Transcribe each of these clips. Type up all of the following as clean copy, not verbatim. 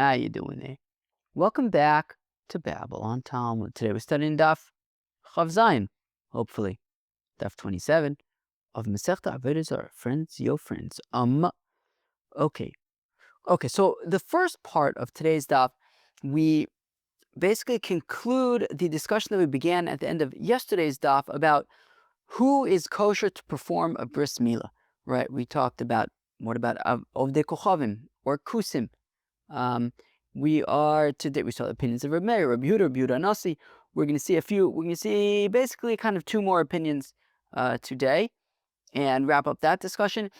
How you doing there? Welcome back to Babylon Talmud. Today we're studying Daf Chav Zayin, hopefully. Daf 27 of Masechta Avodah Zarah. Friends, yo friends. Okay. So the first part of today's Daf, we basically conclude the discussion that we began at the end of yesterday's Daf about who is kosher to perform a bris milah, right? We talked about, what about Avodah Kochavim or Kusim? We saw the opinions of Reb Meir, Reb Yehuda Nasi. We're going to see basically kind of two more opinions today and wrap up that discussion.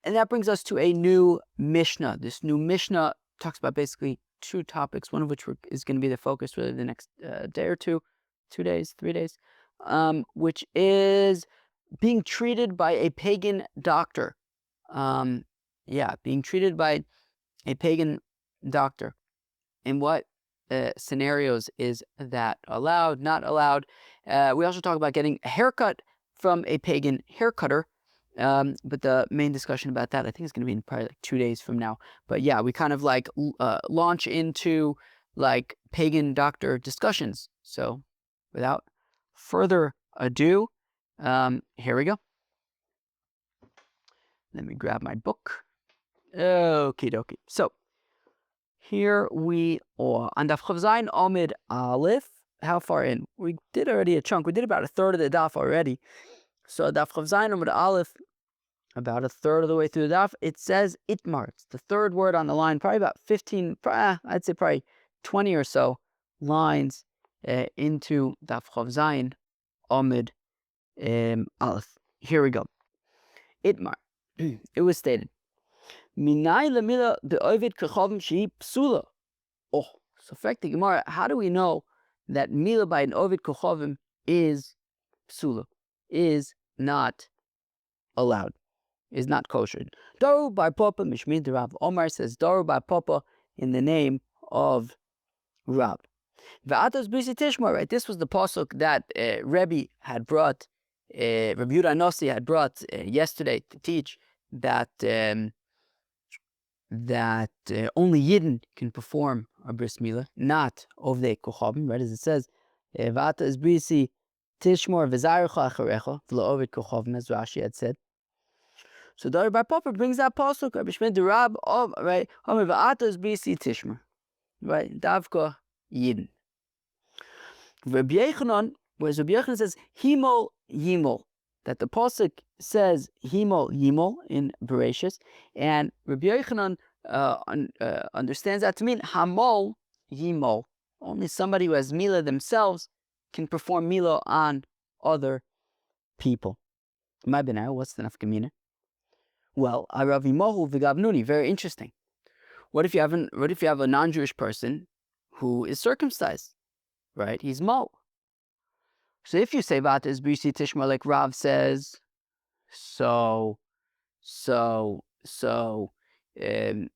And that brings us to a new mishnah. This new mishnah talks about basically two topics, one of which is going to be the focus for the next day or two, 2 days, 3 days, which is being treated by a pagan doctor. Being treated by a pagan doctor. In what scenarios is that allowed, not allowed? We also talk about getting a haircut from a pagan haircutter. But the main discussion about that, I think, is going to be in probably like 2 days from now. But yeah, we kind of like launch into like pagan doctor discussions. So without further ado, here we go. Let me grab my book. Okie dokie. So here we are on Daf Chav Zayin Amid Aleph. How far in? We did already a chunk. We did about a third of the Daf already. So Daf Chav Zayin Amid Aleph, about a third of the way through the Daf, it says Itmar. It's the third word on the line, probably about 15, I'd say probably 20 or so lines into Daf Chav Zayin Amid Aleph. Here we go. Itmar. It was stated, Minai lamila be'ovid kechavim shehi psula. Oh, so fact the Gemara, how do we know that milah by an ovid kechavim is psula, is not allowed, is not kosher? Daru bar papa mishmin de Rav. Omar says Daru bar papa in the name of Rav. V'atas b'isi tishma, right? This was the pasuk that Rebbe had brought, Rabbi Yehuda Nasi had brought yesterday to teach that only Yidden can perform a bris milah, not Ovdei Kochavim, right? As it says, V'ata is brisi tishmor v'zarecha acharecha v'lo ovid kochavim, as Rashi had said. So Dari Bar Papa brings that pasuk, Rabbi Shmuel the Rab, right? V'ata is brisi tishmor, right? Davka Yidden. Rabbi Yechanan, whereas Rabbi Yechanan says himol yimol, that the pasuk says himol yimol in Bereshis, and Rabbi Yechanan understands that to mean hamol yimol. Only somebody who has milah themselves can perform milah on other people. My benai, what's the nafkamina? Well, aravi mohu v'gavnuni. Very interesting. What if you have a non-Jewish person who is circumcised, right? He's mol. So if you say Vata is Brisi Tishma, like Rav says, so in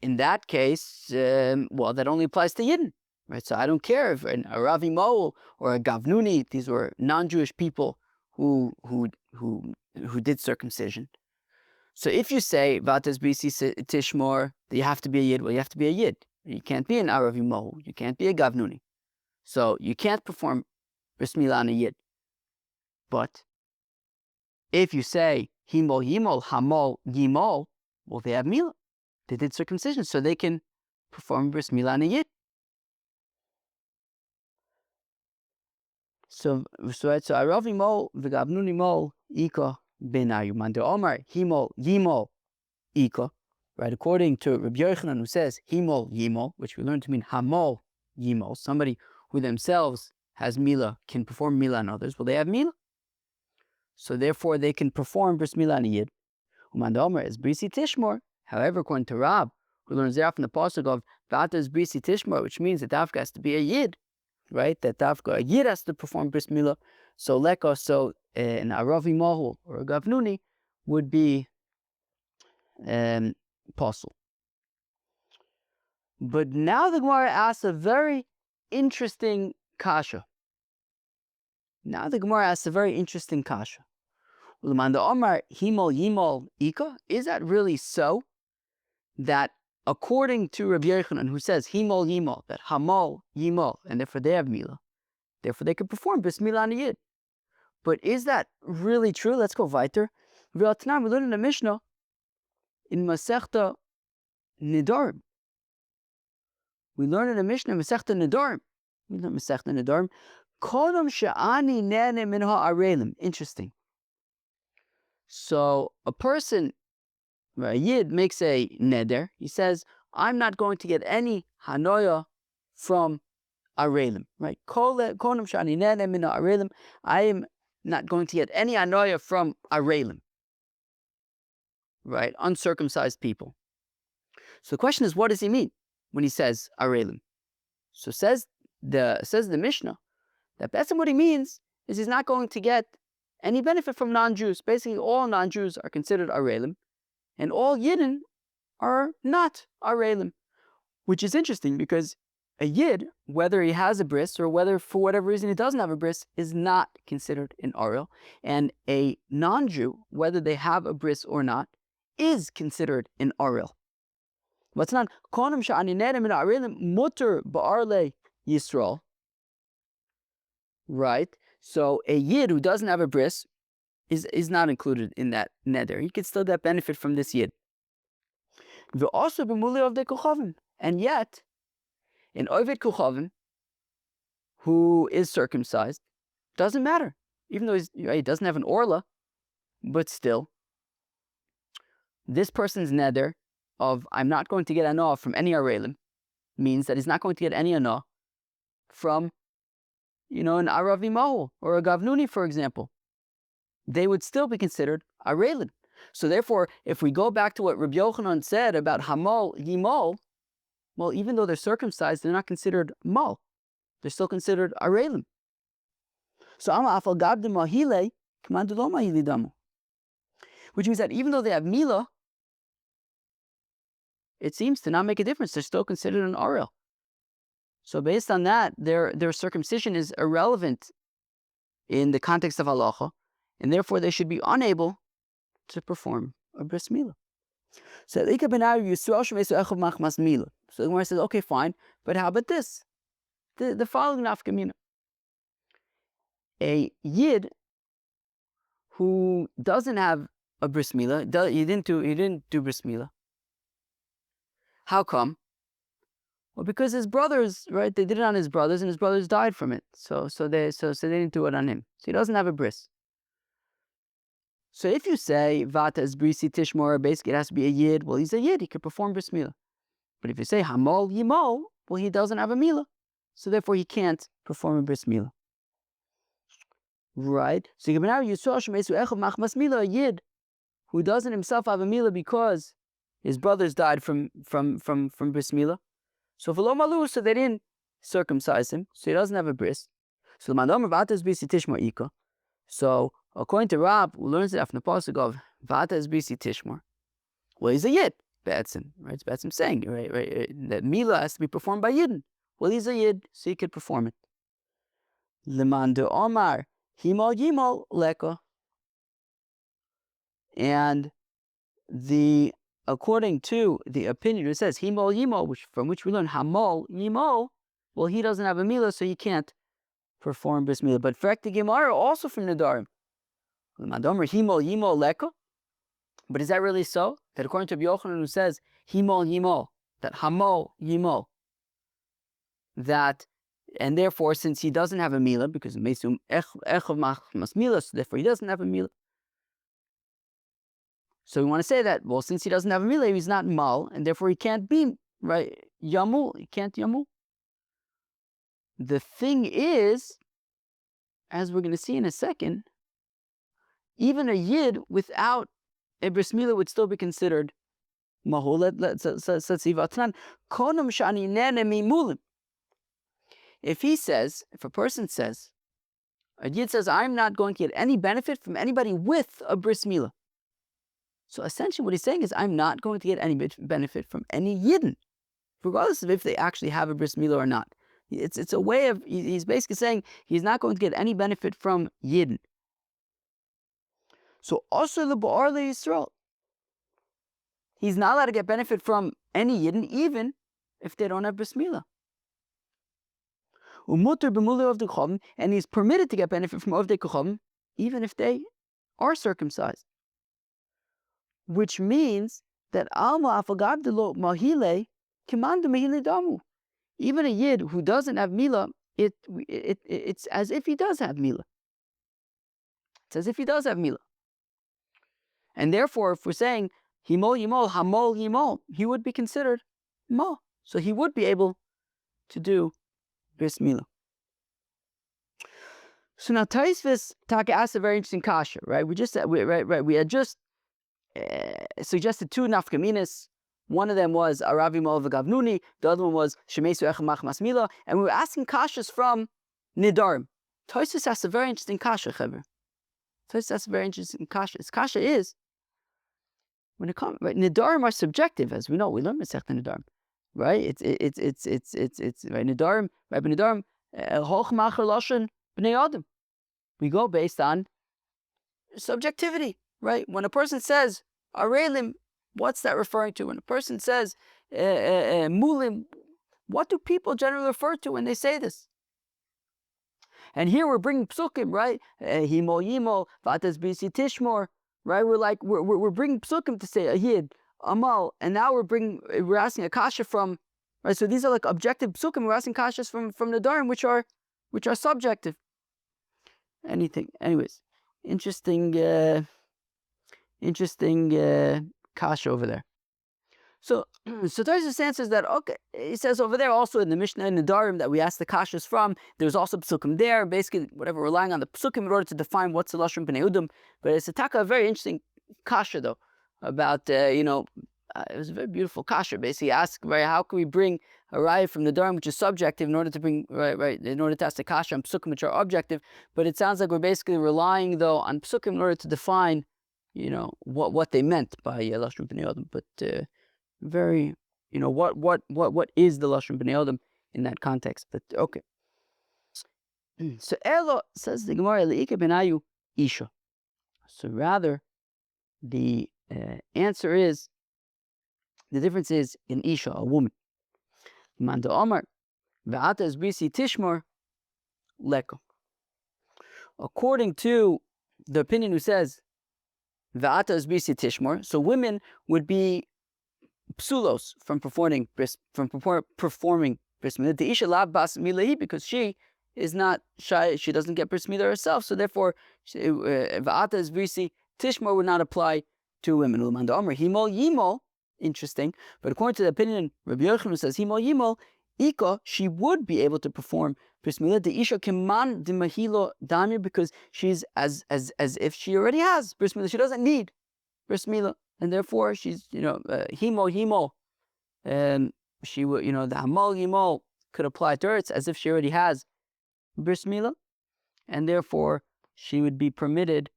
that case, that only applies to Yidden, right? So I don't care if a Ravi Moel or a Gavnuni, these were non-Jewish people who did circumcision. So if you say Vata is Brisi Tishmor, you have to be a Yid. Well, you have to be a Yid. You can't be an Aravi Moel. You can't be a Gavnuni. So you can't perform bris milah on a Yid. But if you say himol yimol, hamol yimol, well, they have milah. They did circumcision, so they can perform bris milah on a Yid. So arav yimol v'gavnuni mol ika benayu mande omar himol yimol ika. Right, according to Rabbi Yochanan, who says himol yimol, which we learn to mean hamol yimol, somebody who themselves has milah, can perform milah on others. Well, they have milah, so therefore they can perform bris milah on a Yid. Umanda Omer is brisi tishmor. However, according to Rab, who learns there from the pasuk of Vata is brisi tishmor, which means that Dafka has to be a Yid, right? That Dafka, a Yid, has to perform bris milah. So an aravi mohul or a gavnuni would be possible. But now the Gemara asks a very interesting kasha. Is that really so? That according to Rabbi Yochanan, who says himol yimol, that hamol yimol, and therefore they have milah, therefore they could perform bris milah on a yid. But is that really true? Let's go weiter. We learn in the Mishnah in Masechta Nidarim. We learn in the Mishnah Masechta Nidarim. We learn Masechta Nidarim. Kodam she'ani nene min ha'arelim. Interesting. So a person, a yid, makes a neder. He says, I'm not going to get any hanoya from arelim. Right? Kodam she'ani nene min ha'arelim. I am not going to get any hanoya from arelim. Right? Uncircumcised people. So the question is, what does he mean when he says arelim? So says the Mishnah that that's what he means is he's not going to get any benefit from non-Jews. Basically, all non-Jews are considered arelim, and all Yidden are not arelim, which is interesting because a Yid, whether he has a bris or whether for whatever reason he doesn't have a bris, is not considered an arel, and a non-Jew, whether they have a bris or not, is considered an arel. What's not konam sha'ani neder min ha'arelim muter ba'arle Yisrael. Right? So a yid who doesn't have a bris is not included in that neder. He could still get benefit from this yid. Also b'muli of the kuchavim. And yet, an oived kuchavim who is circumcised doesn't matter. Even though he doesn't have an orla, but still, this person's neder of I'm not going to get anah from any arelim means that he's not going to get any anah from, an Aravi Mahul or a Gavnuni, for example. They would still be considered arelim. So therefore, if we go back to what Rabbi Yochanan said about hamol yimol, well, even though they're circumcised, they're not considered mal. They're still considered arelim. So ama afal gabdim mahile k'mandulo mahili damu, which means that even though they have milah, it seems to not make a difference. They're still considered an arel. So based on that, their circumcision is irrelevant in the context of halacha, and therefore they should be unable to perform a bris milah. So the Gemara says, okay, fine, but how about this? The following nafkamina. A yid who doesn't have a bris milah, he didn't do bris milah. How come? Well, because his brothers, right? They did it on his brothers, and his brothers died from it. So they didn't do it on him. So he doesn't have a bris. So if you say vata is brisi tishmor, basically it has to be a yid. Well, he's a yid. He could perform bris milah. But if you say hamol yimol, well, he doesn't have a milah, so therefore he can't perform a bris milah. Right? So you can now use a yid who doesn't himself have a milah because his brothers died from bris milah. So for lo malu, so they didn't circumcise him, so he doesn't have a bris. So So according to Rab, who learns it after the pasuk of Vata is bisi tishmor, well, he's a yid. Batsim, right? It's Batsim saying, right, that milah has to be performed by yidden. Well, he's a yid, so he could perform it. Leman de Omar himol yimol leka, and according to the opinion, it says himol yimol, from which we learn hamol yimol. Well, he doesn't have a milah, so he can't perform bris milah. But frekti gemara also from Nedarim. L'mandomer himol yimol leka. But is that really so? That according to Rabbi Yochanan, who says himol yimol, that hamol yimol, that, and therefore since he doesn't have a milah, because meisum echav machmas milah, so therefore he doesn't have a milah. So we want to say that, well, since he doesn't have a milah, he's not mal, and therefore he can't be, right, yamul, he can't yamul. The thing is, as we're going to see in a second, even a yid without a bris milah would still be considered mahul. Let's see. If a person says, a yid says, I'm not going to get any benefit from anybody with a bris milah. So essentially what he's saying is, I'm not going to get any benefit from any yidden, regardless of if they actually have a bris milah or not. It's a way of, he's basically saying he's not going to get any benefit from yidden. So also the ba'ar le Yisrael, he's not allowed to get benefit from any yidden, even if they don't have bris milah. Umuter b'mulei of the chum, and he's permitted to get benefit from Ovdei Kuchum, even if they are circumcised. Which means that alma afagavdelo mahile kimandu mahile damu. Even a yid who doesn't have milah, it's as if he does have milah. It's as if he does have milah. And therefore, if we're saying himol yimol, hamol yimol, he would be considered ma. So he would be able to do bris milah. So now Taisvis Taka asked a very interesting kasha, right? We had just suggested two nafkaminas. One of them was Aravi Mol v'Gavnuni. The other one was Shemesu Echem Machmas Milah. And we were asking kashas from Nidarim. Taisvis asked a very interesting kasha, Chaver. Taisvis asked a very interesting kasha. His kasha is, when it comes, right, Nidarim are subjective, as we know. We learn Masechta Nidarim, right? It's right, Nidarim, right? Nidarim, Hoch Macher Lashon Bnei Adam. We go based on subjectivity, right? When a person says Arelim, what's that referring to? When a person says Mulim, what do people generally refer to when they say this? And here we're bringing psukim, right? Himo yimo, vatas bisi tishmor, right? We're bringing psukim to say a yid, amal, and now we're asking a kasha from, right? So these are like objective psukim. We're asking kashas from the Dharam, which are subjective. Anyways, interesting kasha over there. So Tosfos answers that, okay, he says over there also in the Mishnah and the Darim that we asked the kashas from, there's also psukim there, basically whatever, relying on the psukim in order to define what's the lashon b'nei Udum. But it's a very interesting kasha though, about, it was a very beautiful kasha. Basically, he asked, right, how can we bring a raya from the Dharam, which is subjective, in order to bring, right, in order to ask the kasha on psukim, which are objective. But it sounds like we're basically relying, though, on psukim in order to define, what they meant by lashon b'nei Adam. But very, what is the lashon b'nei Adam in that context? But okay. So Elo says the Gemara leike benayu isha. So rather, the answer is, the difference is in isha, a woman. Manda Omar, ve'ata es bisi tishmor leko. According to the opinion who says ve'ata es bisi tishmor, so women would be psulos from performing bris milah. The isha lav bas milahi, because she is not shy, she doesn't get bris milah herself. So therefore, ve'ata es bisi tishmor would not apply to women. Manda Omar, himol yimol. Interesting, but according to the opinion, Rabbi Yochanan says himol yimol, ika, she would be able to perform bris milah. The isha keman de mahilo damir, because she's as if she already has bris milah. She doesn't need bris milah, and therefore she's himol. She would, the hamal yimol could apply to her. It's as if she already has bris milah, and therefore she would be permitted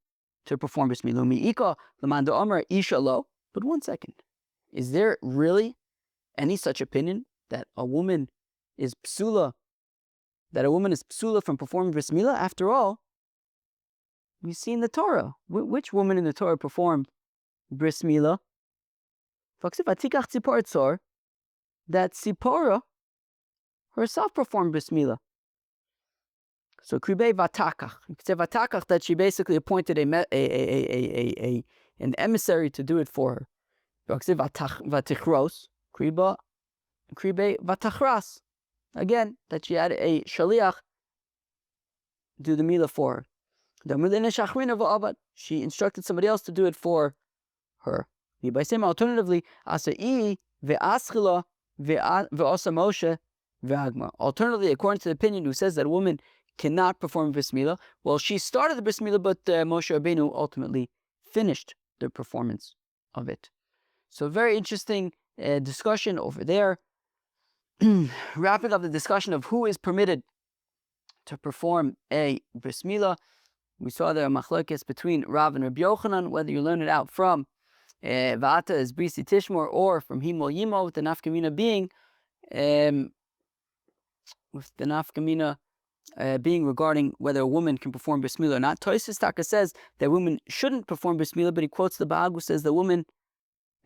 to perform bris milah. Mi ika lemanda omer isha lo. But one second. Is there really any such opinion that a woman is psula from performing bris milah? After all, we see in the Torah, which woman in the Torah performed bris milah? That Tzipora herself performed bris milah. So kribei vatakach, you could say vatakach, that she basically appointed an emissary to do it for her. Vatichros, kribe vatachras. Again, that she had a shaliach do the milah for her. She instructed somebody else to do it for her. Alternatively, alternatively, according to the opinion who says that a woman cannot perform bris milah, well, she started the bris milah, but Moshe Rabbeinu ultimately finished the performance of it. So very interesting discussion over there. Wrapping up the discussion of who is permitted to perform a bris milah. We saw there a machlokes between Rav and Rabbi Yochanan, whether you learn it out from Va'ata es bisi tishmor or from himol yimol, with the nafkamina being being regarding whether a woman can perform bris milah or not. Tosfos Taka says that women shouldn't perform bris milah, but he quotes the Bahag who says the woman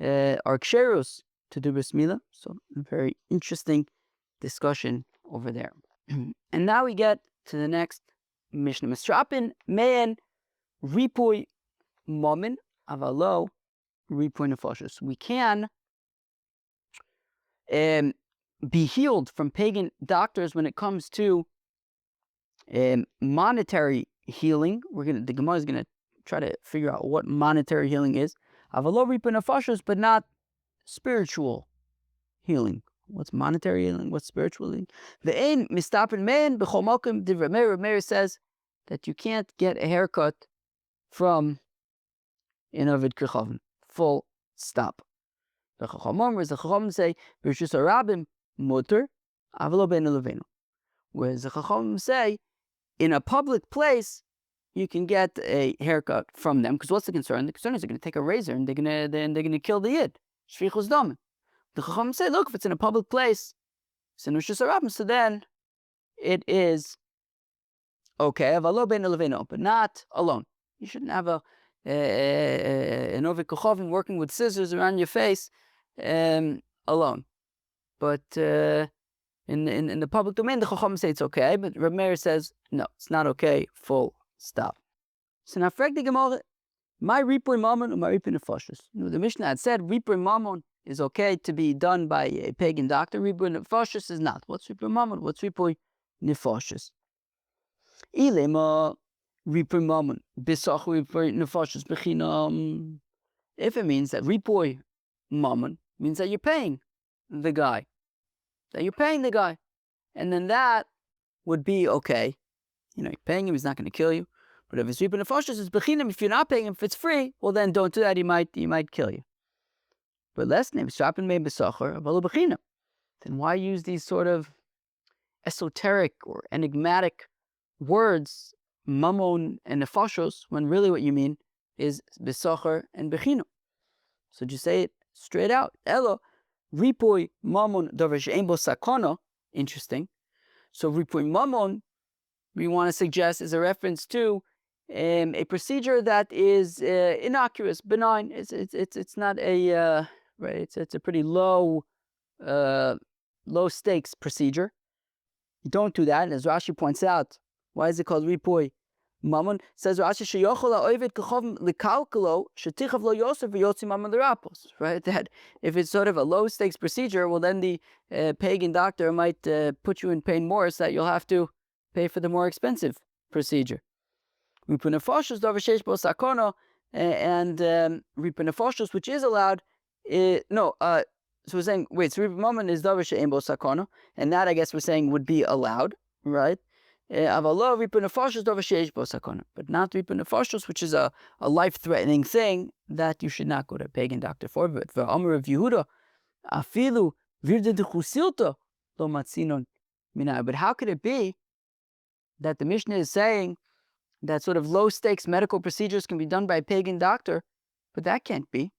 are ksherus to do bris milah. So very interesting discussion over there. And now we get to the next mishnah. Mistrapin man ripui momin avalo ripui nefashos. We can be healed from pagan doctors when it comes to monetary healing. The Gemara is gonna try to figure out what monetary healing is. Avalo ripui nefashos, but not spiritual healing. What's monetary healing? What's spiritual healing? The ain mistapin man b'chol makom divrei Meir. Meir says that you can't get a haircut from an Ovid Kechavim. Full stop. The Chachamim say b'rishus harabim muter avlo ben levenu. Whereas the Chachamim say in a public place you can get a haircut from them, because what's the concern? The concern is they're going to take a razor and they're going to kill the yid. Shvichus dam. The Chacham say, look, if it's in a public place, so then it is okay, but not alone. You shouldn't have an Ovid Kechavim working with scissors around your face alone. But in the public domain, the Chacham say it's okay, but Reb Meir says, no, it's not okay, full stop. So now, frag the Gemara, my ripui mammon, my ripui nefashos. The Mishnah had said, ripui mammon is okay to be done by a pagan doctor. Ripui nefashos is not. What's ripui mammon? What's ripui nefashos? Ilema ripui mammon bisach ripui nefashos bechinam. If it means that ripui mammon means that you're paying the guy, and then that would be okay. You're paying him; he's not going to kill you. But if it's ripui nefashos, it's bechinam. If you're not paying him, if it's free, well then don't do that. He might kill you. But less name strapin me b'sachar avalo bechinam. Then why use these sort of esoteric or enigmatic words, mammon and nefashos, when really what you mean is b'sachar and bechinam? So just say it straight out. Elo ripui mammon davar she'ein bo sakana. Interesting. So ripui mammon, we want to suggest, is a reference to a procedure that is innocuous, benign. It's not a right. It's a pretty low stakes procedure. You don't do that. And as Rashi points out, why is it called ripui mammon? Says Rashi sheyochol ha'ovid kechavim likalkalo shetichav lo yosef v'yotzi mammon l'rapos. Right, that if it's sort of a low stakes procedure, well then the pagan doctor might put you in pain more, so that you'll have to pay for the more expensive procedure. Ripui nefashos davar sheish bo sakana, and ripui nefashos, which is allowed. So we're saying, wait, so ripui mammon is davar she'ein bo sakana, and that I guess we're saying would be allowed, right? Avalo ripui nefashos davar sheish bo sakana, but not ripui nefashos, which is a life-threatening thing that you should not go to a pagan doctor for. But for Amar of Yehuda, afilu virde de chusilta lo matzinon minai. But how could it be that the Mishnah is saying that sort of low-stakes medical procedures can be done by a pagan doctor? But that can't be,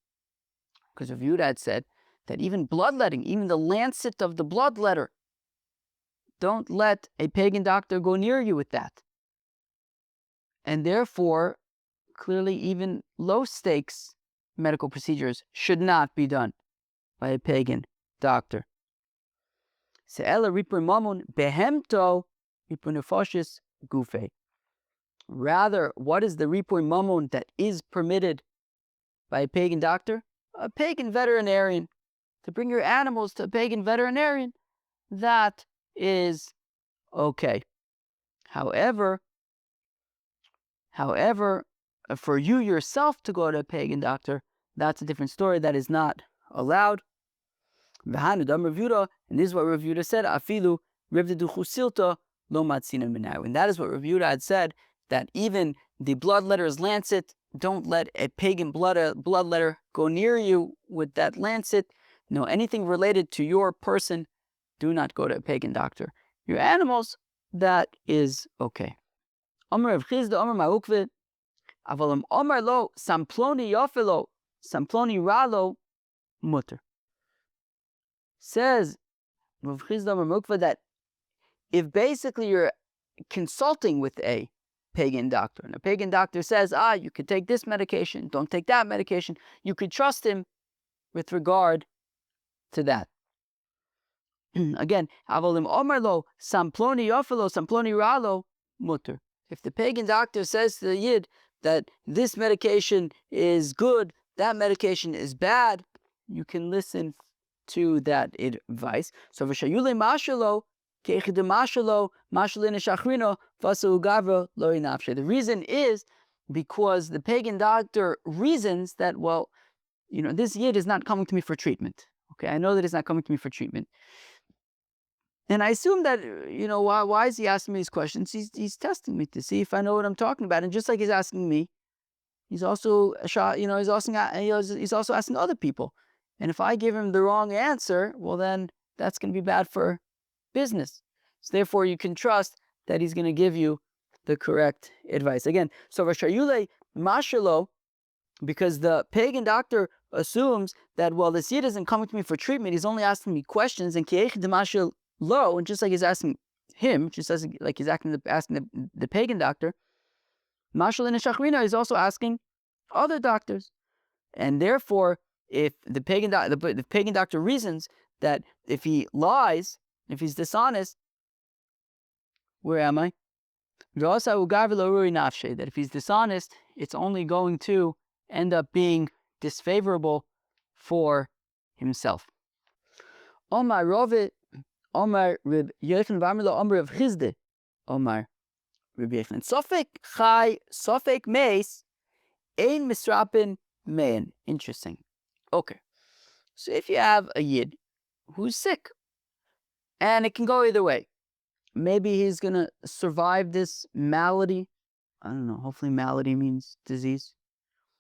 because Rav Yehuda had said that even bloodletting, even the lancet of the bloodletter, don't let a pagan doctor go near you with that. And therefore, clearly even low-stakes medical procedures should not be done by a pagan doctor. Se'ela ripui mammon behemto ripui nefashos gufei. Rather, what is the ripui mammon that is permitted by a pagan doctor? A pagan veterinarian. To bring your animals to a pagan veterinarian, that is okay. However, for you yourself to go to a pagan doctor, that's a different story. That is not allowed. And this is what Rav Yehuda said, afilu rivdedu chusilta lo matzina minai. And that is what Rav Yehuda had said, that even the bloodletter's lancet, don't let a pagan bloodletter go near you with that lancet. No, anything related to your person, do not go to a pagan doctor. Your animals, that is okay. Amar Rav Chizda, Amar Ma'ukvid, avalam Amar lo samploni yafelo, samploni ralo mutter. Says Rav Chizda Amar Ma'ukvid that if basically you're consulting with a pagan doctor, and a pagan doctor says, you could take this medication, don't take that medication, you could trust him with regard to that. Again, avolim omerlo samploni yofelo samploni ralo mutter. If the pagan doctor says to the yid that this medication is good, that medication is bad, you can listen to that advice. So v'shayule mashalo keichide mashalo mashalin shachrino vasu gavro lo inafshe. The reason is because the pagan doctor reasons that, well, this yid is not coming to me for treatment. Okay, I know that he's not coming to me for treatment. And I assume that, why is he asking me these questions? He's testing me to see if I know what I'm talking about. And just like he's asking me, he's also, he's also asking other people. And if I give him the wrong answer, well, then that's going to be bad for business. So therefore, you can trust that he's going to give you the correct advice. Again, so Rashayule Mashalo, because the pagan doctor assumes that, well, this yid isn't coming to me for treatment, he's only asking me questions, and and just like he's asking him, just as like he's asking the pagan doctor, Mashal and Shachrina is also asking other doctors. And therefore, if the pagan doctor reasons that if he lies, if he's dishonest, where am I? That if he's dishonest, it's only going to end up being disfavorable for himself. Omar Rovit, Omar Rib Yechon Vamila, Omar of Chizde, Omar Rib Yechon. Sofek Chai, Sofek Meis, Ein Misrapin Man. Interesting. Okay. So if you have a yid who's sick, and it can go either way. Maybe he's going to survive this malady. I don't know. Hopefully malady means disease.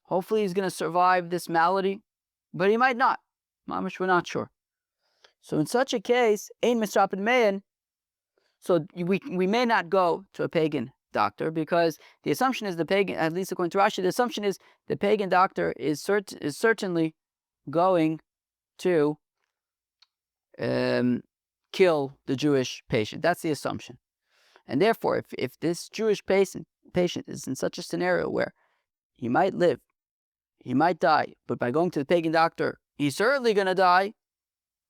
Hopefully he's going to survive this malady, but he might not. Mamish, we're not sure. So in such a case, ein misrapin me'en, so we may not go to a pagan doctor, because the assumption is the pagan, at least according to Rashi, the assumption is the pagan doctor is certainly going to kill the Jewish patient. That's the assumption. And therefore, if this Jewish patient is in such a scenario where he might live, he might die, but by going to the pagan doctor, he's certainly going to die,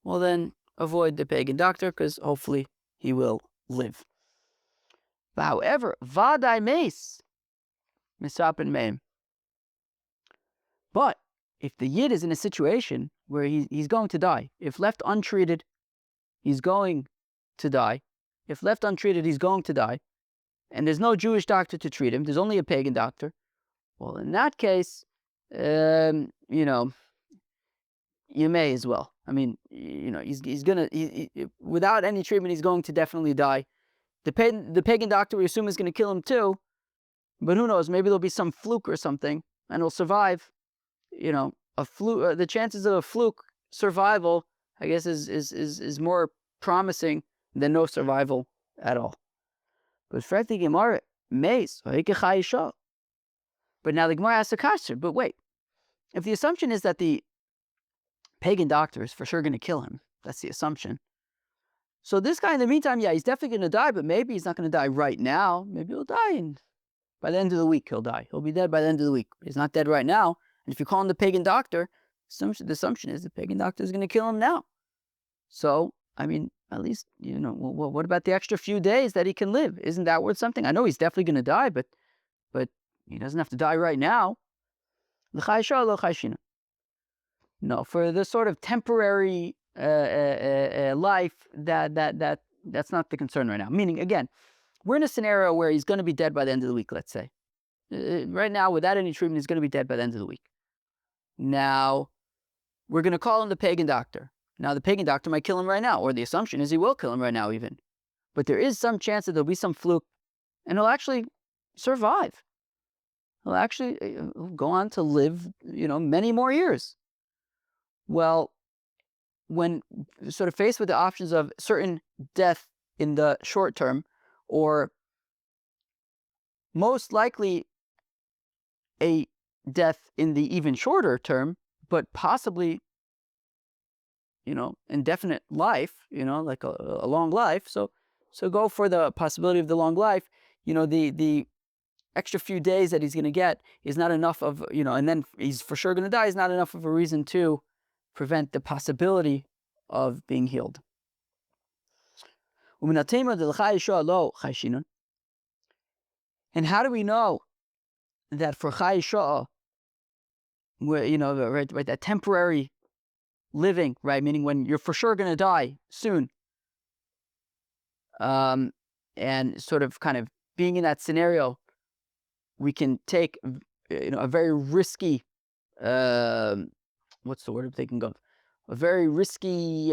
well then, avoid the pagan doctor, because hopefully he will live. But however, vadai meis, misapin meim. But if the yid is in a situation where he's going to die, if left untreated, he's going to die. If left untreated, he's going to die. And there's no Jewish doctor to treat him. There's only a pagan doctor. Well, in that case, you may as well. I mean, he's gonna, without any treatment, he's going to definitely die. The pagan doctor, we assume, is going to kill him too. But who knows? Maybe there'll be some fluke or something, and he'll survive. A fluke. The chances of a fluke survival, I guess, is more promising than no survival at all. But frankly, Gemara mace. But now the Gemara asks a kasher. But wait, if the assumption is that the pagan doctor is for sure going to kill him, that's the assumption. So this guy, in the meantime, yeah, he's definitely going to die, but maybe he's not going to die right now. Maybe he'll die, by the end of the week, he'll die. He'll be dead by the end of the week. He's not dead right now. And if you call him the pagan doctor, the assumption is the pagan doctor is going to kill him now. So, I mean, at least, what about the extra few days that he can live? Isn't that worth something? I know he's definitely going to die, but he doesn't have to die right now. No, for the sort of temporary life, that's not the concern right now. Meaning, again, we're in a scenario where he's going to be dead by the end of the week, let's say. Right now, without any treatment, he's going to be dead by the end of the week. Now, we're going to call him the pagan doctor. Now, the pagan doctor might kill him right now, or the assumption is he will kill him right now even. But there is some chance that there'll be some fluke, and he'll actually survive. He'll actually go on to live, many more years. Well, when sort of faced with the options of certain death in the short term, or most likely a death in the even shorter term, but possibly, indefinite life, like a long life. So go for the possibility of the long life. The extra few days that he's going to get is not enough of, and then he's for sure going to die, is not enough of a reason to prevent the possibility of being healed. And how do we know that for Chai Sha'ah, right, that temporary living, right, meaning when you're for sure going to die soon, and sort of kind of being in that scenario, we can take, a very risky, what's the word I'm thinking of? A very risky,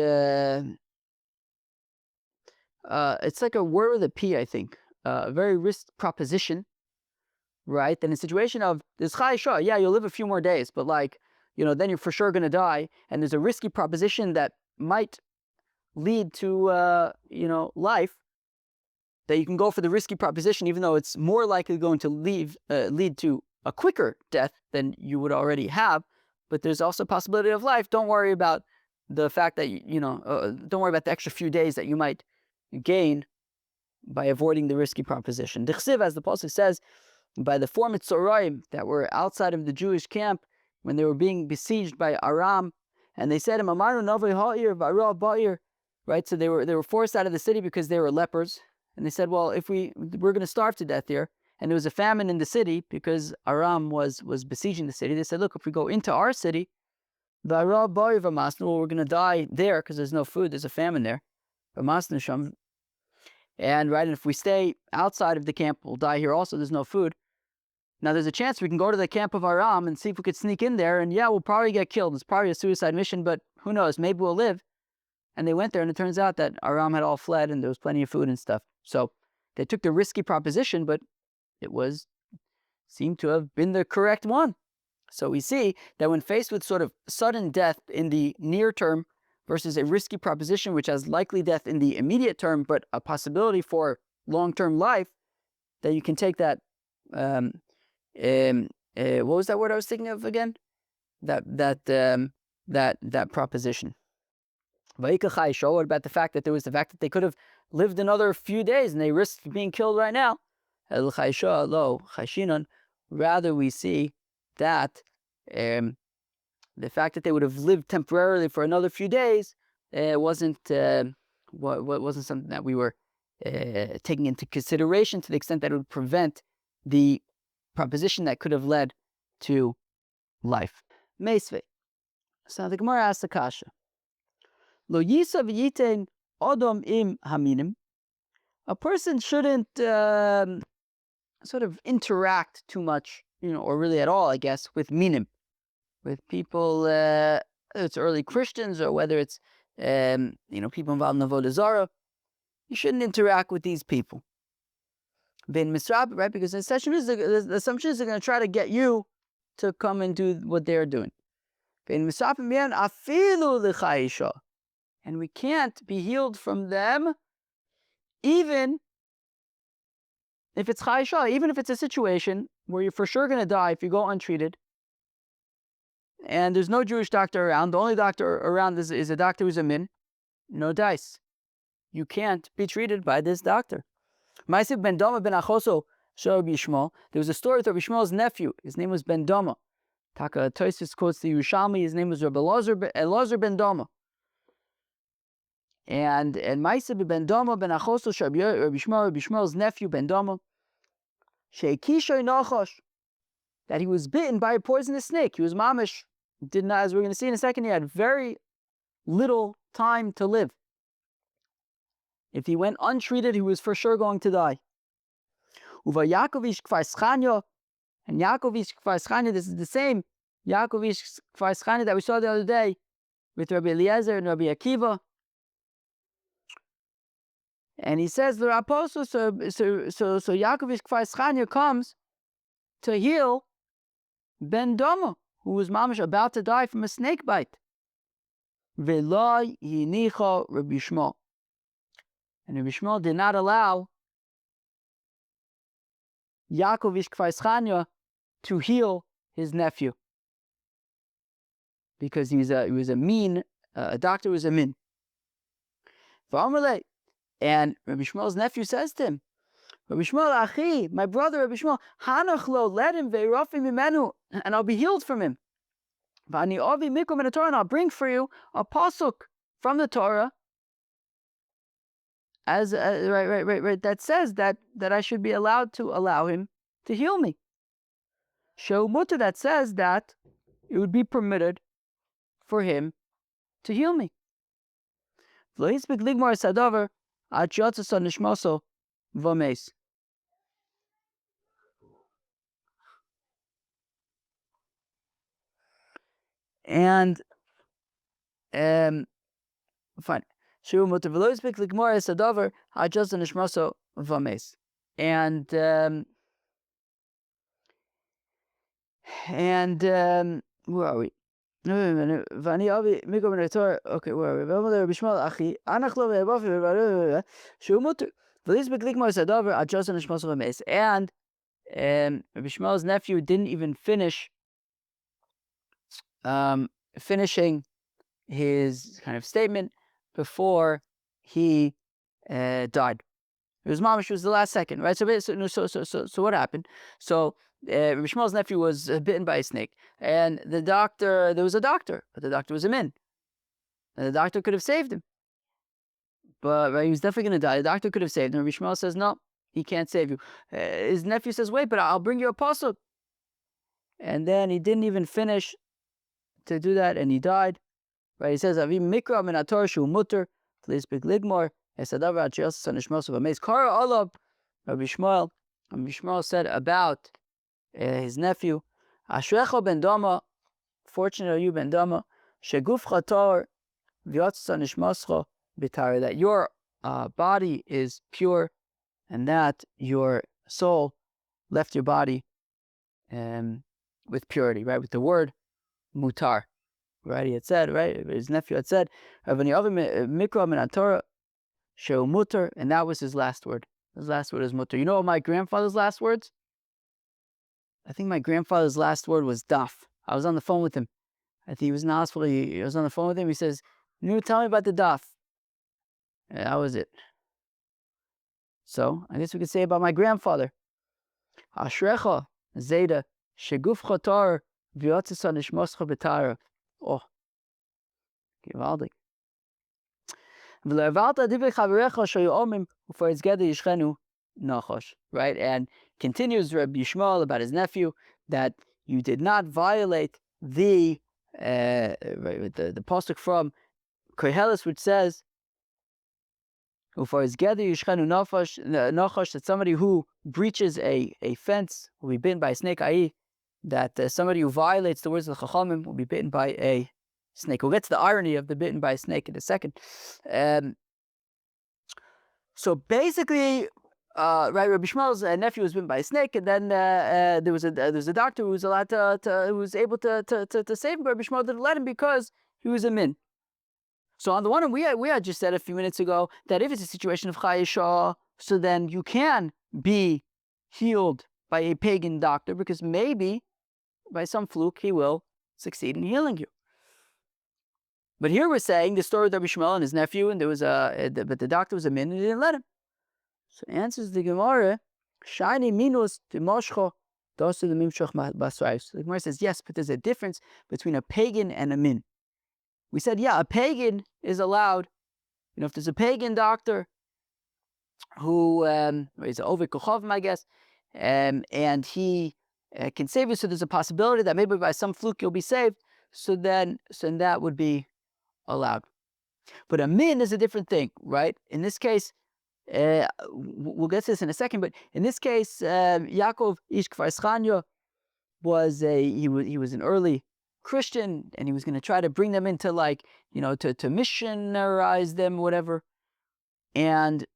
it's like a word with a P, I think. A very risk proposition, right? Then in a situation of this Chai Shah, yeah, you'll live a few more days, but then you're for sure going to die. And there's a risky proposition that might lead to, life, that you can go for the risky proposition, even though it's more likely going to lead to a quicker death than you would already have. But there's also a possibility of life. Don't worry about the fact that, don't worry about the extra few days that you might gain by avoiding the risky proposition. D'chsiv, as the pasuk says, by the 4 Mitzrayim that were outside of the Jewish camp when they were being besieged by Aram, and they said, right? So they were forced out of the city because they were lepers. And they said, well, if we're going to starve to death here, and there was a famine in the city because Aram was besieging the city, they said, look, if we go into our city, we're going to die there because there's no food, there's a famine there. And if we stay outside of the camp, we'll die here also, there's no food. Now there's a chance we can go to the camp of Aram and see if we could sneak in there, and yeah, we'll probably get killed. It's probably a suicide mission, but who knows, maybe we'll live. And they went there, and it turns out that Aram had all fled, and there was plenty of food and stuff. So they took the risky proposition, but it seemed to have been the correct one. So we see that when faced with sort of sudden death in the near term versus a risky proposition which has likely death in the immediate term, but a possibility for long-term life, that you can take that. What was that word I was thinking of again? That proposition. What about the fact that they could have lived another few days and they risked being killed right now? Rather, we see that the fact that they would have lived temporarily for another few days wasn't something that we were taking into consideration to the extent that it would prevent the proposition that could have led to life. Meisve. So the Gemara asks the kasha. Lo yisa v'yitein odom im haminim. A person shouldn't sort of interact too much, or really at all, I guess, with minim, with people, whether it's early Christians or whether it's, people involved in Avodah Zarah. You shouldn't interact with these people. Ben misrab, right? Because the assumption is they're going to try to get you to come and do what they're doing. Ben misrab afilu l'chayisha. And we can't be healed from them, even if it's chayisha, even if it's a situation where you're for sure going to die if you go untreated, and there's no Jewish doctor around. The only doctor around is a doctor who's a min. No dice. You can't be treated by this doctor. Ma'aseh ben Dama ben Achoso shel Rabbi Yishmael. There was a story with Rabbi Yishmael's nephew. His name was Ben Dama. Taka Tosfos quotes the Yerushalmi. His name was Rabbi Elazar ben Dama. And Ma'aseh ben Dama ben Achoso shel Rabbi Yishmael's nephew Ben Dama, sheikishoy nachash, that he was bitten by a poisonous snake. He was mamish. Did not, as we're going to see in a second, he had very little time to live. If he went untreated, he was for sure going to die. Uva Yaakovish Kfar Schanya, and Yaakovish Kfar Schanya, this is the same Yaakovish Kfar Schanya that we saw the other day with Rabbi Eliezer and Rabbi Akiva. And he says the apostle, so Yaakovish Kfar Schanya comes to heal Ben Dama, who was mamish about to die from a snake bite. V'lo yinicha Rabbi Yishmael. And Rabbi Yishmael did not allow Yaakovish Kfar Schanya to heal his nephew, because he was a mean, a doctor was a min. And Rabbi Yishmael's nephew says to him, Rabbi Yishmael, Achi, my brother Rabbi Yishmael, Hanachlo, let him ve'irafi mimenu, and I'll be healed from him. And I'll bring for you a pasuk from the Torah, as right, that says that I should be allowed to allow him to heal me. Sheu mutter, that says that it would be permitted for him to heal me. Lo hispik ligmar sadavar ad yotzasa nishmaso v'meis. And fine. Sheu mutter v'lo hispik ligmar sadavar ad yotzasa nishmaso v'meis. And where are we? Okay, where are we? And Rabbi Shmuel's nephew didn't even finish finishing his kind of statement before he died. It was mamash, was the last second, right? So what happened? So Rabbi Shmuel's nephew was bitten by a snake, and there was a doctor, but the doctor was a min, and the doctor could have saved him, but right, he was definitely going to die. The doctor could have saved him. Rabbi Shmuel says, no, he can't save you. His nephew says, wait, but I'll bring you a pasuk. And then he didn't even finish to do that, and he died. Right? He says, "Avi mikra min haTorah shu mutter l'isbik ligmor esadavar atchios sanishmos of amaze kara alab." Rabbi Shmuel said about his nephew, "Ashrecha ben dama, fortunate are you ben dama, shegufcha tor v'yotza nishmoscha b'tara, that your body is pure, and that your soul left your body with purity." Right, with the word mutar. Right, he had said, right, his nephew had said, mikra min haTorah sheu mutar, and that was his last word. His last word is mutar. You know what my grandfather's last words? I think my grandfather's last word was daf. I was on the phone with him. I think he was in the hospital. I was on the phone with him. He says, "You tell me about the daf." And that was it. So I guess we could say about my grandfather, Ashrecha Zeda Shegufcha Tar V'yotzisa Nishmoscha B'Tara. Oh, gewaldig. Right, and continues Rabbi Shmuel about his nephew that you did not violate the pasuk from Koheles, which says, that somebody who breaches a fence will be bitten by a snake, i.e., that somebody who violates the words of the Chachamim will be bitten by a snake. We'll get to the irony of the bitten by a snake in a second. So basically, right, Rabbi Shmuel's nephew was bitten by a snake, and then there was a doctor who was allowed who was able to save him. But Rabbi Shmuel didn't let him because he was a min. So on the one hand, we had just said a few minutes ago that if it's a situation of chayishah, so then you can be healed by a pagan doctor, because maybe by some fluke he will succeed in healing you. But here we're saying the story of Rabbi Shmuel and his nephew, and there was but the doctor was a min and he didn't let him. So answers the Gemara, shiny minus to moshcho dosu the mimshach basrais. The Gemara says yes, but there's a difference between a pagan and a min. We said, yeah, a pagan is allowed. You know, if there's a pagan doctor who is an Ovid Kochavim, I guess, and he can save you, so there's a possibility that maybe by some fluke you'll be saved, so then that would be allowed. But a min is a different thing, right? In this case, we'll get to this in a second, but in this case, Yaakov Ish Kfar Schanya was an early Christian, and he was going to try to bring them into, like, you know, to missionarize them, whatever, and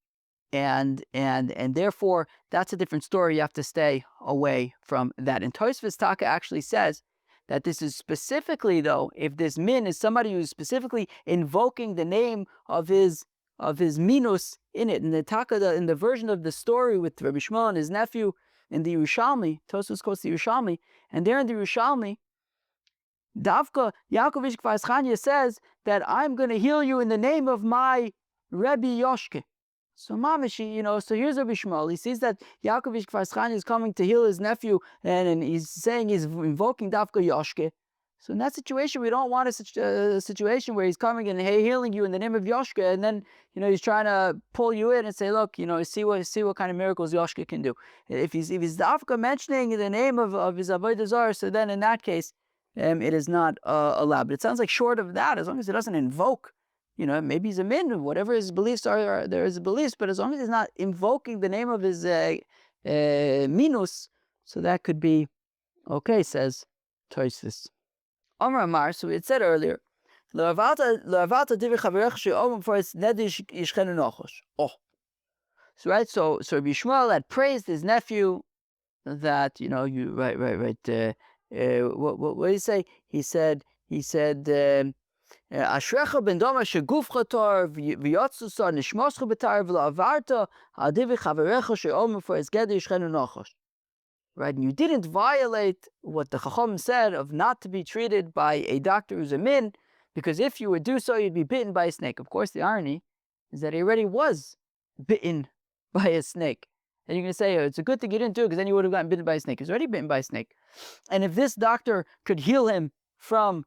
therefore that's a different story. You have to stay away from that. And Tosfos Taka actually says that this is specifically, though, if this min is somebody who's specifically invoking the name of his minus in it. And the Taka, in the version of the story with Rabbi Shmuel and his nephew in the Yerushalmi, Tosfos quotes the Yerushalmi, and there in the Yerushalmi, Davka Yaakov Ish Kfar Schanya says that I'm going to heal you in the name of my Rebbe Yoshke. So mamish, you know, so here's Rabbi Shmuel. He sees that Yaakov Ish Kfar Schanya is coming to heal his nephew, and he's saying he's invoking Davka Yoshke. So in that situation, we don't want a situation where he's coming and healing you in the name of Yoshka, and then he's trying to pull you in and say, look, see what kind of miracles Yoshka can do. If he's Dafka mentioning the name of his Avodah Zarah, so then in that case, it is not allowed. But it sounds like short of that, as long as it doesn't invoke, maybe he's a min, whatever his beliefs are, there is beliefs, but as long as he's not invoking the name of his minus, so that could be okay, says Tosfos. Amar Amar, so it said earlier, oh, so right, so Rabbi Shmuel had praised his nephew that you right. What did he say? He said Ashrecha ben doma shegufcha tar v'yatzusa nishmoscha b'tar v'la'avarta ha'divi chaverecha she'omer for his geder yishchenu nochosh. Right, and you didn't violate what the Chacham said of not to be treated by a doctor who's a min, because if you would do so, you'd be bitten by a snake. Of course, the irony is that he already was bitten by a snake. And you're going to say, oh, it's a good thing you didn't do it, because then you would have gotten bitten by a snake. He was already bitten by a snake. And if this doctor could heal him from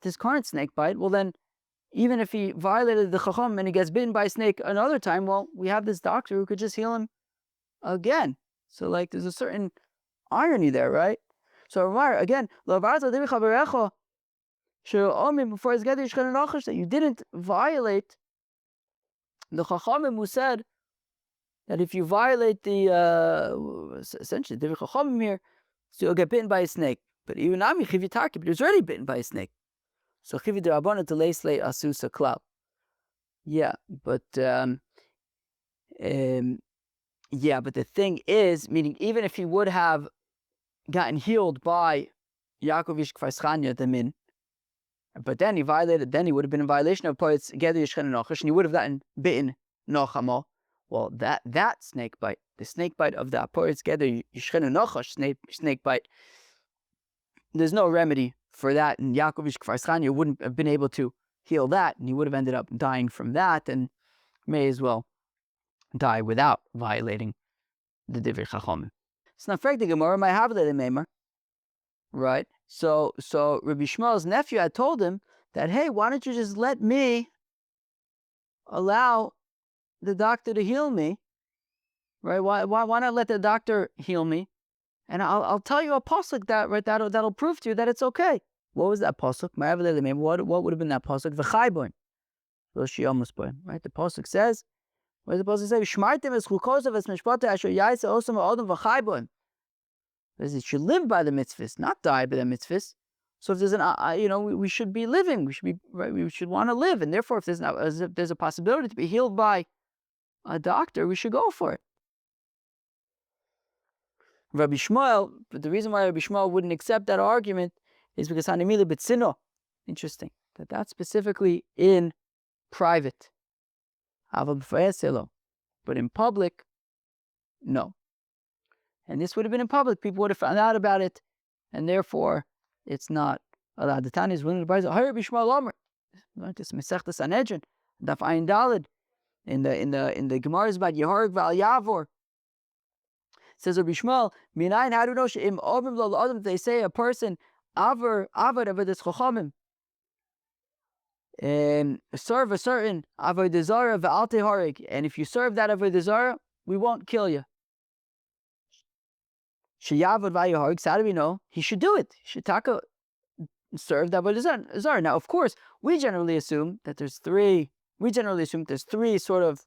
this current snake bite, well then, even if he violated the Chacham and he gets bitten by a snake another time, well, we have this doctor who could just heal him again. So there's a certain irony there, right? So again, that you didn't violate the Chachamim who said that if you violate the essentially the Chachamim here, so you'll get bitten by a snake. But even Ami Chivitarki, but he was already bitten by a snake. So Chivi Derabana to Leisley Asusa Klal. Yeah, but but the thing is, meaning even if he would have gotten healed by Yaakov Yishkvarschanya, the min, but then he violated, then he would have been in violation of Poet's Geder Yishchen Nochash, and he would have gotten bitten Nochamo. Well, that snake bite, the snake bite of the Poet's Geder Yishchen Nochash snake bite, there's no remedy for that, and Yaakov Yishkvarschanya wouldn't have been able to heal that, and he would have ended up dying from that, and may as well die without violating the Divrei Chachomim. It's not frag the Gemara, my Havle the Meimer. Right? So Rabbi Shmuel's nephew had told him that, hey, why don't you just let me allow the doctor to heal me? Right? Why not let the doctor heal me? And I'll tell you a pasuk that'll prove to you that it's okay. What was that pasuk? My Havle the Meimer. What would have been that pasuk? V'chayboin. Right? The pasuk says, what does the pasuk say? Shmartim es chukosav es mishpata asher yaisa osam ha'odam v'chayboin. It should live by the mitzvahs, not die by the mitzvahs. So if there's we should be living. We should be right. We should want to live, and therefore, if there's a possibility to be healed by a doctor, we should go for it. Rabbi Shmuel, but the reason why Rabbi Shmuel wouldn't accept that argument is because hanimila b'tzino. Interesting that's specifically in private. But in public, no. And this would have been in public. People would have found out about it, and therefore, it's not allowed. The Tanya is willing to buy it. Rabbi Shmuel Omer. This Masechta Sanhedrin, Daf Ayin Daled, in the Gemara is about Yayharayg yaavor. Says Rabbi Shmuel, Minayin, how do you know she'im obim lo l'adam? They say a person avodah this chachamim. Serve a certain Avodah Zarah ve'al Yayharayg, and if you serve that Avodah Zarah, we won't kill you. Sheyavod v'Yayharayg, so how do we know? He should do it. He should serve that Avodah Zarah. Now, of course, we generally assume that there's three sort of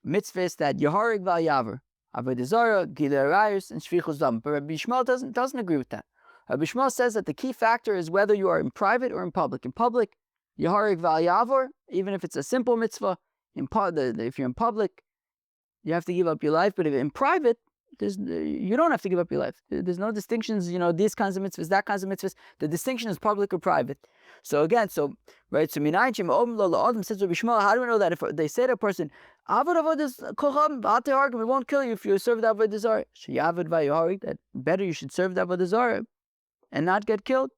mitzvahs that Yayharayg v'Yayavor. Avodah Zarah, Gilui Arayos, and Shvichus Dam. But Rabbi Shmuel doesn't agree with that. Rabbi Shmuel says that the key factor is whether you are in private or in public. In public, Yayharayg v'Yayavor, even if it's a simple mitzvah, if you're in public, you have to give up your life. But if in private, you don't have to give up your life. There's no distinctions, these kinds of mitzvahs, that kinds of mitzvahs. The distinction is public or private. So again, right, so Minayim Om Lo Adam says to Rabbi Shmuel, how do we know that if they say to a person, we won't kill you if you serve the Avodah Zarah. Sheyavod v'Yayharayg, that better you should serve the Avodah Zarah and not get killed.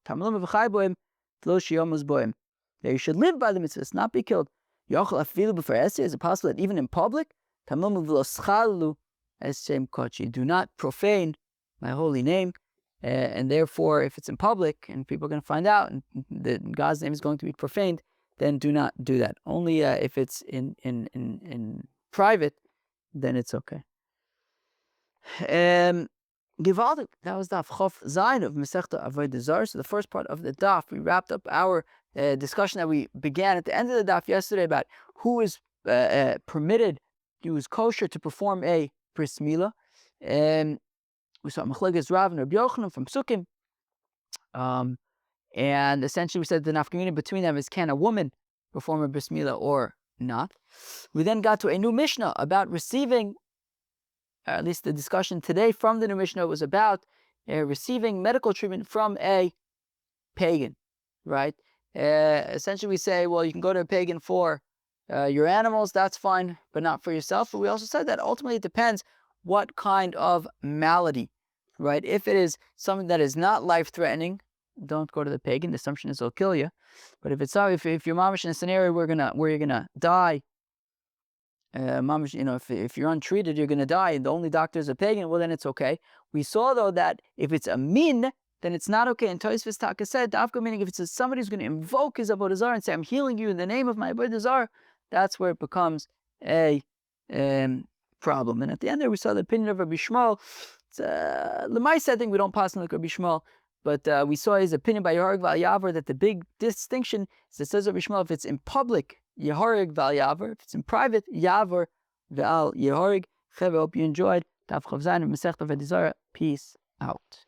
That you should live by the mitzvahs, not be killed. Is it possible that even in public, do not profane my holy name. and therefore, if it's in public and people are going to find out and that God's name is going to be profaned, then do not do that. Only if it's in private, then it's okay. Gewaltig. That was daf Chof Zayin of Masechta Avodah Zarah. So the first part of the daf, we wrapped up our discussion that we began at the end of the daf yesterday about who is permitted, who is kosher to perform a bris milah. We saw Machleges Rav and Rabbi Yochanan from Psukim. And essentially we said the nafkamina between them is, can a woman perform a bris milah or not? We then got to a new mishnah about receiving, at least the discussion today from the new mishnah was about receiving medical treatment from a pagan, right? Essentially we say, well, you can go to a pagan for your animals, that's fine, but not for yourself. But we also said that ultimately it depends what kind of malady, right? If it is something that is not life-threatening, don't go to the pagan. The assumption is it'll kill you. But if it's if you're mamish in a scenario where you're gonna die, mamish, if you're untreated, you're gonna die, and the only doctor is a pagan, well then it's okay. We saw though that if it's a min, then it's not okay. And Tosfos Taka said, Dafka, meaning if it's somebody who's going to invoke his Avodah Zarah and say, I'm healing you in the name of my Avodah Zarah, that's where it becomes a problem. And at the end there we saw the opinion of Rabbi Shmuel. It's Lemaisa, I think we don't pass on like Rabbi Shmuel, but we saw his opinion by Yayharayg yaavor that the big distinction is, it says Rabbi Shmuel, if it's in public, Yayharayg yaavor, if it's in private, yaavor Yayharayg. I hope you enjoyed. Daf Chav Zayin of Masechta Avodah Zarah. Peace out.